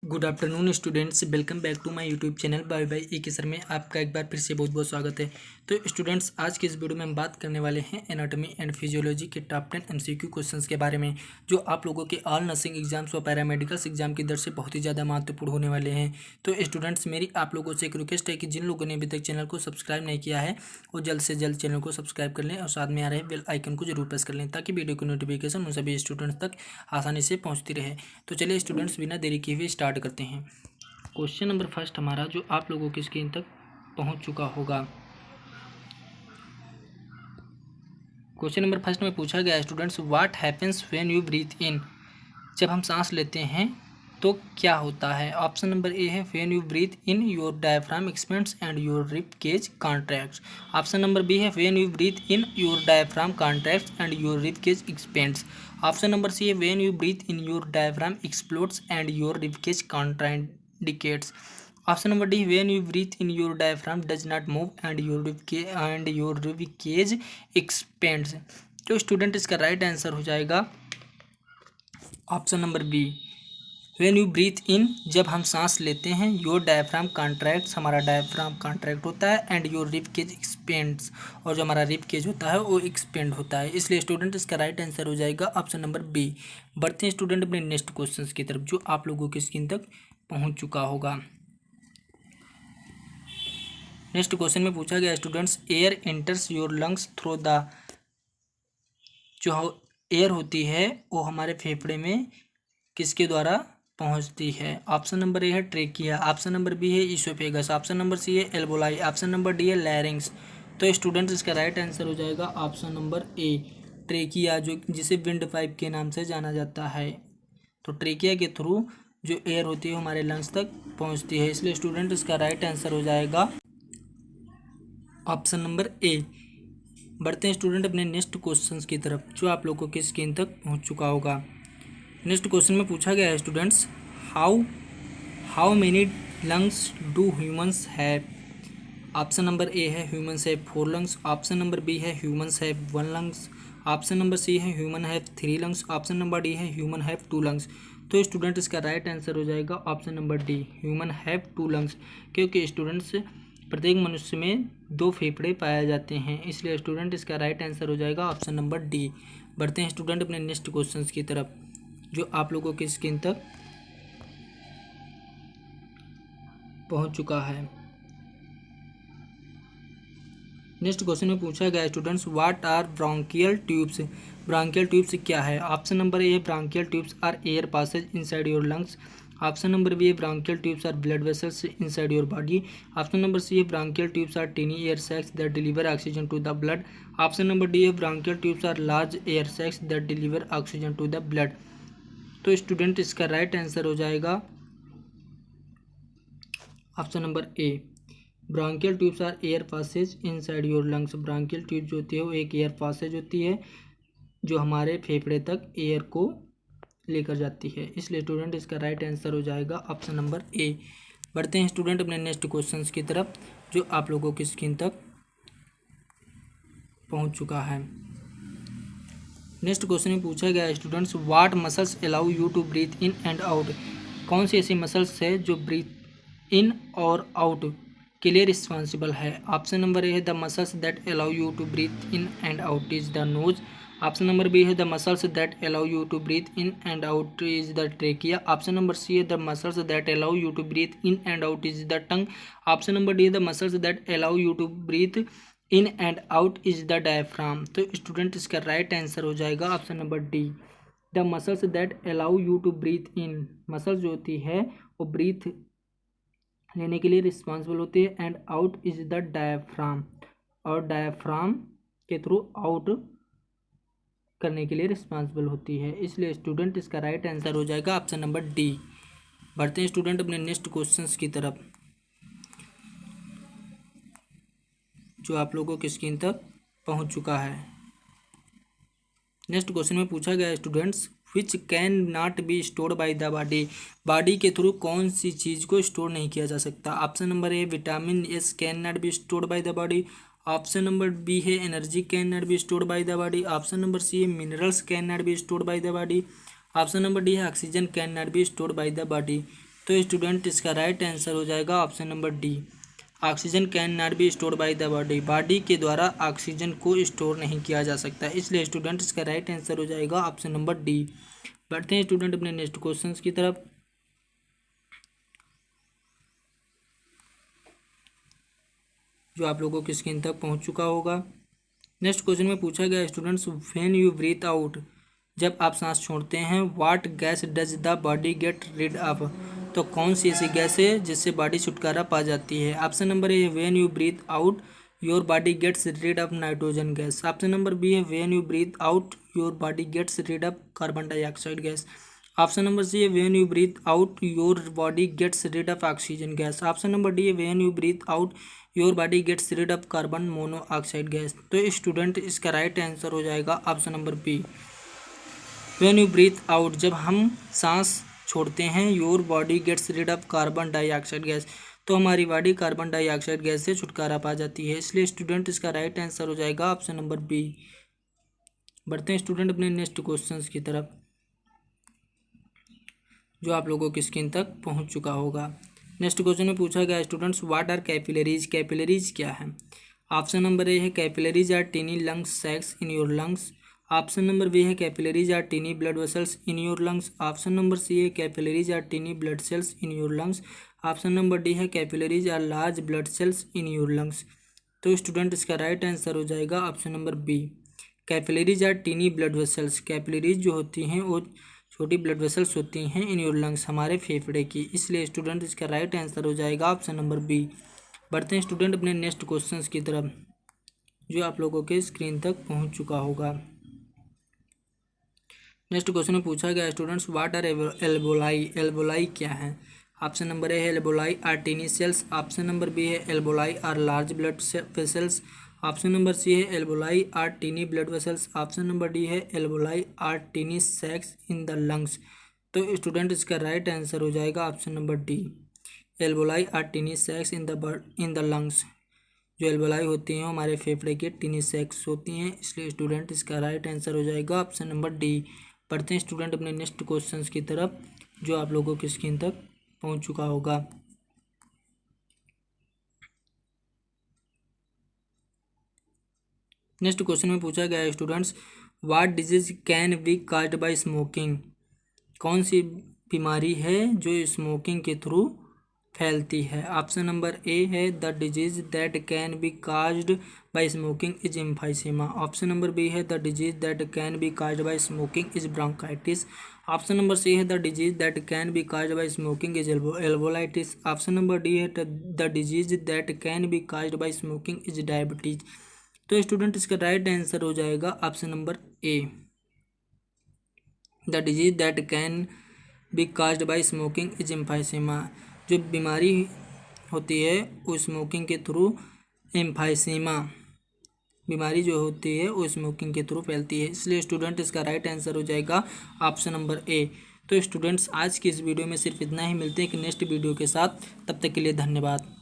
Good afternoon students, welcome back to my YouTube channel bye bye एक sir में आपका एक बार फिर से बहुत बहुत स्वागत है। तो स्टूडेंट्स, आज के इस वीडियो में हम बात करने वाले हैं एनाटॉमी एंड फिजियोलॉजी के टॉप 10 एमसीक्यू क्वेश्चंस के बारे में, जो आप लोगों के ऑल नर्सिंग एग्जाम्स व पैरामेडिकल्स एग्जाम की दर से बहुत ही ज़्यादा महत्वपूर्ण होने वाले हैं। तो स्टूडेंट्स, मेरी आप लोगों से एक रिक्वेस्ट है कि जिन लोगों ने अभी तक चैनल को सब्सक्राइब नहीं किया है वो जल्द से जल्द चैनल को सब्सक्राइब कर लें और साथ में आ रहे बेल आइकन को जरूर प्रेस कर लें ताकि वीडियो की नोटिफिकेशन उन सभी स्टूडेंट्स तक आसानी से पहुँचती रहे। तो चलिए स्टूडेंट्स, बिना देरी किए हुए स्टार्ट करते हैं। क्वेश्चन नंबर फर्स्ट हमारा, जो आप लोगों की स्क्रीन तक पहुंच चुका होगा। क्वेश्चन नंबर फर्स्ट में पूछा गया है students, what happens when you breathe in. जब हम सांस लेते हैं तो क्या होता है। ऑप्शन नंबर ए है when you breathe in your diaphragm expands and your rib cage contracts. Option number B है when you breathe in your diaphragm contracts and your rib cage expands. Option number C है when you breathe in your diaphragm explodes and your rib cage contracts. Option number D, when you breathe in your diaphragm does not move and your rib cage expands. तो student, इसका right answer हो जाएगा option number B, when you breathe in, जब हम सांस लेते हैं, your diaphragm contracts, हमारा डायफ्राम कॉन्ट्रैक्ट होता है, and your rib cage expands, और जो हमारा रिब केज होता है वो एक्सपेंड होता है। इसलिए स्टूडेंट, इसका राइट आंसर हो जाएगा ऑप्शन नंबर बी। बढ़ते हैं स्टूडेंट अपने नेक्स्ट क्वेश्चन की तरफ, जो आप लोगों की स्क्रीन तक पहुंच चुका होगा। नेक्स्ट क्वेश्चन में पूछा गया students, air enters your lungs through the, जो एयर होती है वो हमारे फेफड़े में किसके द्वारा पहुंचती है। ऑप्शन नंबर ए है ट्रेकिया, ऑप्शन नंबर बी है ईसोफेगस, ऑप्शन नंबर सी है एल्वोलाई, ऑप्शन नंबर डी है लैरिंग्स। तो स्टूडेंट्स, इसका राइट आंसर हो जाएगा ऑप्शन नंबर ए, ट्रेकिया, जो जिसे विंड पाइप के नाम से जाना जाता है। तो ट्रेकिया के थ्रू जो एयर होती है हमारे लंग्स तक पहुंचती है। इसलिए स्टूडेंट, इसका राइट आंसर हो जाएगा ऑप्शन नंबर ए। बढ़ते हैं स्टूडेंट अपने नेक्स्ट क्वेश्चंस की तरफ, जो आप लोगों की स्क्रीन तक पहुंच चुका होगा। नेक्स्ट क्वेश्चन में पूछा गया है students, how how many lungs do humans have. Option number A है humans have 4 lungs, option number B है humans have 1 lungs, option number C है human have 3 lungs, option number D है human have 2 lungs. तो student, इसका right answer हो जाएगा option number D, human have 2 lungs, क्योंकि students प्रत्येक मनुष्य में 2 फेफड़े पाए जाते हैं। इसलिए स्टूडेंट, इसका राइट आंसर हो जाएगा ऑप्शन नंबर डी। बढ़ते हैं स्टूडेंट अपने नेक्स्ट क्वेश्चंस की तरफ, जो आप लोगों की स्क्रीन तक पहुंच चुका है। नेक्स्ट क्वेश्चन में पूछा गया students, what are bronchial tubes. Bronchial tubes क्या है। Option number A, bronchial tubes are air Passage inside your lungs, option number B, bronchial tubes are blood vessels inside your body, option number C है bronchial tubes are tiny air sacs that deliver oxygen to the blood, option number D है bronchial tubes are large air sacs that deliver oxygen to the blood. तो student, इसका right answer हो जाएगा option number A, bronchial tubes are air Passage inside your lungs. Bronchial tube जो होती है वो एक एयर पासेज होती है जो हमारे फेफड़े तक एयर को लेकर जाती है। इसलिए स्टूडेंट, इसका राइट आंसर हो जाएगा ऑप्शन नंबर ए। बढ़ते हैं स्टूडेंट अपने नेक्स्ट क्वेश्चंस की तरफ, जो आप लोगों की स्क्रीन तक पहुंच चुका है। नेक्स्ट क्वेश्चन में पूछा गया है students, what muscles allow you to breathe in and out. कौन सी ऐसी मसल्स है जो ब्रीथ इन और आउट के लिए रिस्पॉन्सिबल है। ऑप्शन नंबर ए है the muscles that allow you to breathe in and out is the nose, option number B है the muscles that allow you to breathe in and out is the trachea, option number C है the muscles that allow you to breathe in and out is the tongue, option number D है the muscles that allow you to breathe in and out is the diaphragm. तो student, इसका right answer हो जाएगा option number D, the muscles that allow you to breathe in. Muscles जो होती है वो breathe लेने के लिए रिस्पॉन्सिबल होती है, and out is the diaphragm, और डायफ्राम के थ्रू आउट करने के लिए रिस्पॉन्सिबल होती है। इसलिए स्टूडेंट, इसका राइट आंसर हो जाएगा ऑप्शन नंबर डी। बढ़ते हैं स्टूडेंट अपने नेक्स्ट क्वेश्चंस की तरफ, जो आप लोगों की स्क्रीन तक पहुंच चुका है। नेक्स्ट क्वेश्चन में पूछा गया students, which can not be stored by the body. Body के थ्रू कौन सी चीज़ को स्टोर नहीं किया जा सकता। Option number A, vitamins can not be stored by the body, option number B है energy can not be stored by the body, option number C है minerals can not be stored by the body, option number D है oxygen can not be stored by the body. तो student इसका right answer हो जाएगा option number D. Oxygen can not be stored by the body, body के द्वारा oxygen को store नहीं किया जा सकता, इसलिए स्टूडेंट इसका राइट आंसर हो जाएगा ऑप्शन नंबर डी। बढ़ते हैं स्टूडेंट अपने नेक्स्ट क्वेश्चन की तरफ, जो आप लोगों की स्क्रीन तक पहुंच चुका होगा। नेक्स्ट क्वेश्चन में पूछा गया students, when you breathe out, जब आप सांस छोड़ते हैं, what gas does the body get rid of, तो कौन सी ऐसी गैस है जिससे बॉडी छुटकारा पा जाती है। ऑप्शन नंबर ए है when you breathe out your body gets rid of nitrogen gas. Option number B है when you breathe out your body gets rid of carbon dioxide gas. Option number C है when you breathe out your body gets rid of oxygen gas. Option number D है when you breathe out your body gets rid of carbon monoxide gas. तो student इसका right answer हो जाएगा option number B, when you breathe out, जब हम सांस छोड़ते हैं, your body gets rid of carbon dioxide gas, तो हमारी बॉडी कार्बन डाइऑक्साइड गैस से छुटकारा पा जाती है, इसलिए स्टूडेंट इसका राइट आंसर हो जाएगा ऑप्शन नंबर बी। बढ़ते हैं स्टूडेंट अपने नेक्स्ट क्वेश्चन की तरफ, जो आप लोगों की स्क्रीन तक पहुंच चुका होगा। नेक्स्ट क्वेश्चन में पूछा गया students, what are capillaries, capillaries क्या है। ऑप्शन नंबर ए है capillaries are tiny lungs sacs in your lungs. Option number B है capillaries are tiny blood vessels in your lungs. Option number C है capillaries are tiny blood cells in your lungs. Option number D है capillaries are large blood cells in your lungs. तो student इसका right answer हो जाएगा option number B, capillaries are tiny blood vessels. Capillaries जो होती हैं वो छोटी ब्लड वेसल्स होती हैं इन योर लंग्स, हमारे फेफड़े की, इसलिए स्टूडेंट इसका राइट आंसर हो जाएगा ऑप्शन नंबर बी। बढ़ते हैं स्टूडेंट अपने नेक्स्ट क्वेश्चन की तरफ, जो आप लोगों के स्क्रीन तक पहुंच चुका होगा। नेक्स्ट क्वेश्चन में पूछा गया स्टूडेंट्स, व्हाट आर एल्बोलाई, एल्बोलाई क्या है। ऑप्शन नंबर ए है एल्बोलाई are tiny sales. Option number B है एल्बोलाई are large blood vessels. Option number C है एल्बोलाई are tiny blood vessels. Option number D है एल्बोलाई are tiny सैक्स in the lungs. तो student इसका right answer हो जाएगा option number D, एल्बोलाई are tiny सैक्स in the lungs. जो एल्बोलाई होती हैं हमारे फेफड़े के टीनी सैक्स होती हैं, इसलिए स्टूडेंट इसका राइट आंसर हो जाएगा ऑप्शन नंबर डी। पढ़ते हैं स्टूडेंट अपने नेक्स्ट क्वेश्चन की तरफ, जो आप लोगों की स्क्रीन तक पहुंच चुका होगा। नेक्स्ट क्वेश्चन में पूछा गया है students, what disease can be caused by smoking, कौन सी बीमारी है जो स्मोकिंग के थ्रू फैलती है। ऑप्शन नंबर ए है the disease that can be caused by smoking is emphysema. Option number B है the disease that can be caused by smoking is bronchitis. Option number C है the disease that can be caused by smoking is alveolitis. Option number D है the disease that can be caused by smoking is diabetes. तो student इसका right answer हो जाएगा option number A, the disease that can be caused by smoking is emphysema. जो बीमारी होती है वो स्मोकिंग के थ्रू, एम्फाइसेमा बीमारी जो होती है वो स्मोकिंग के थ्रू फैलती है, इसलिए स्टूडेंट इसका राइट आंसर हो जाएगा ऑप्शन नंबर ए। तो स्टूडेंट्स आज की इस वीडियो में सिर्फ इतना ही, मिलते हैं कि नेक्स्ट वीडियो के साथ, तब तक के लिए धन्यवाद।